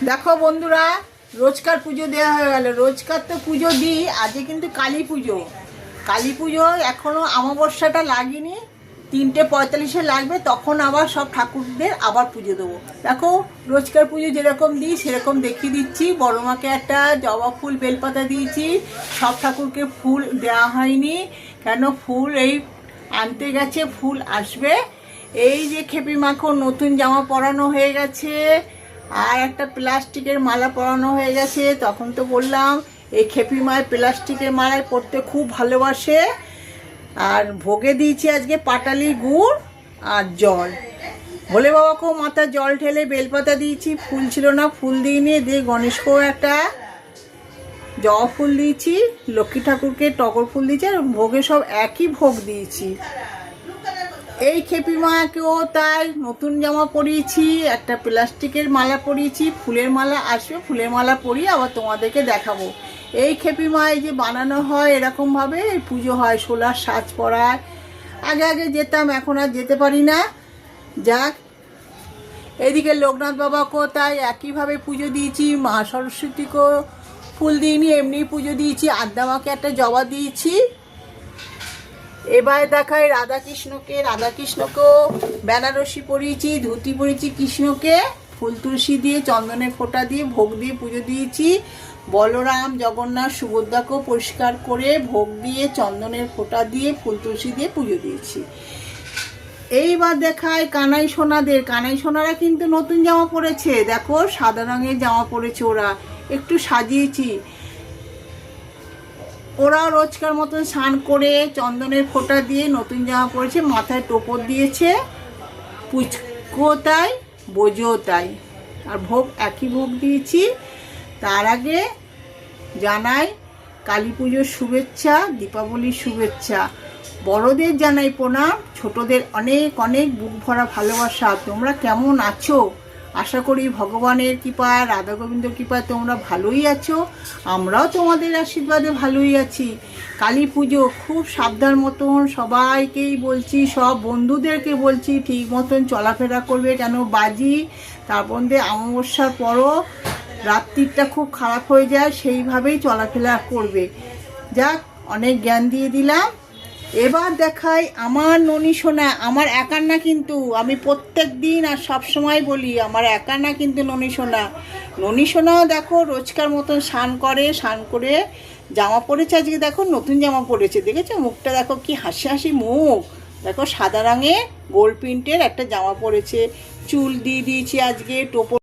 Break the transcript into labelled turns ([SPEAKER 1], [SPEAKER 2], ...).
[SPEAKER 1] দেখো বন্ধুরা, রোজকার পুজো দেওয়া হয়ে গেল। রোজকার তো পুজো দিই, আজকে কিন্তু কালী পুজো। কালী পুজো এখনও অমাবস্যাটা লাগেনি, 3:45 লাগবে, তখন আবার সব ঠাকুরদের আবার পুজো দেবো। দেখো রোজকার পুজো যেরকম দিই সেরকম দেখিয়ে দিচ্ছি। বড় মাকে একটা জবা ফুল বেলপাতা দিয়েছি। সব ঠাকুরকে ফুল দেওয়া হয়নি, কেন ফুল এই আনতে গেছে, ফুল আসবে। এই যে খেপি মাকে নতুন জামা পরানো হয়ে গেছে, আর একটা প্লাস্টিকের মালা পরানো হয়ে গেছে। তখন তো বললাম এই খেপি মায়ের প্লাস্টিকের মালায় পরতে খুব ভালোবাসে। আর ভোগে দিয়েছি আজকে পাটালি গুড় আর জল। ভোলে বাবাকেও মাথায় জল ঢেলে বেলপাতা দিয়েছি, ফুল ছিল না, ফুল দিইনি। দিয়ে গণেশকেও একটা জবা ফুল দিয়েছি, লক্ষ্মী ঠাকুরকে টগর ফুল দিয়েছি, আর ভোগে সব একই ভোগ দিয়েছি। এই খেপি মাকেও তাই নতুন জামা পরিয়েছি, একটা প্লাস্টিকের মালা পরিয়েছি। ফুলের মালা আসবে, ফুলের মালা পরিয়ে আবার তোমাদেরকে দেখাবো। এই খেপি মা এই যে বানানো হয় এরকমভাবে পুজো হয়, সোলার সাজ পরায়। আগে যেতাম, এখন আর যেতে পারি না। যাক, এদিকে লোকনাথ বাবাকেও তাই একইভাবে পুজো দিয়েছি। মা সরস্বতীকেও ফুল দিইনি, এমনি পুজো দিয়েছি। আদ্দামাকে একটা জবা দিয়েছি। এবার দেখায় রাধাকৃষ্ণকেও বেনারসি পরিয়েছি, ধুতি পরিয়েছি। কৃষ্ণকে ফুল তুলসী দিয়ে চন্দনের ফোঁটা দিয়ে ভোগ দিয়ে পুজো দিয়েছি। বলরাম, জগন্নাথ, সুভদ্রাকেও পরিষ্কার করে ভোগ দিয়ে চন্দনের ফোঁটা দিয়ে ফুল তুলসী দিয়ে পুজো দিয়েছি। এইবার দেখায় কানাই সোনাদের। কানাই সোনারা কিন্তু নতুন জামা পরেছে, দেখো সাদা রঙের জামা পরেছে। ওরা একটু সাজিয়েছি। ওরা রোজকার মতন স্নান করে চন্দনের ফোঁটা দিয়ে নতুন জামা পরেছে, মাথায় টোপর দিয়েছে। পুচকো তাই, বোঝো তাই। আর ভোগ একই ভোগ দিয়েছি। তার আগে জানাই কালী পুজোর শুভেচ্ছা, দীপাবলির শুভেচ্ছা। বড়দের জানাই প্রণাম, ছোটদের অনেক অনেক বুক ভরা ভালোবাসা। তোমরা কেমন আছো? আশা করি ভগবানের কৃপায়, রাধা গোবিন্দর কৃপায় তোমরা ভালোই আছো। আমরাও তোমাদের আশীর্বাদে ভালোই আছি। কালী পুজো খুব সাবধান মতন সবাইকেই বলছি, সব বন্ধুদেরকে বলছি ঠিক মতন চলাফেরা করবে, কেন বাজি তার মধ্যে অমাবস্যার পরও রাত্রিটা খুব খারাপ হয়ে যায়, সেইভাবেই চলাফেরা করবে। যাক, অনেক জ্ঞান দিয়ে দিলাম। এবার দেখাই আমার ননি সোনা। আমার একার না কিন্তু, আমি প্রত্যেক দিন আর সব সময় বলি আমার একার না কিন্তু ননি সোনা। ননি সোনাও দেখো রোজকার মতন স্নান করে জামা পরেছে। আজকে দেখো নতুন জামা পরেছে, দেখেছো মুখটা দেখো কি হাসি হাসি মুখ। দেখো সাদা রঙে গোল্ড প্রিন্টের একটা জামা পরেছে, চুল দিয়ে দিয়েছি আজকে, টোপর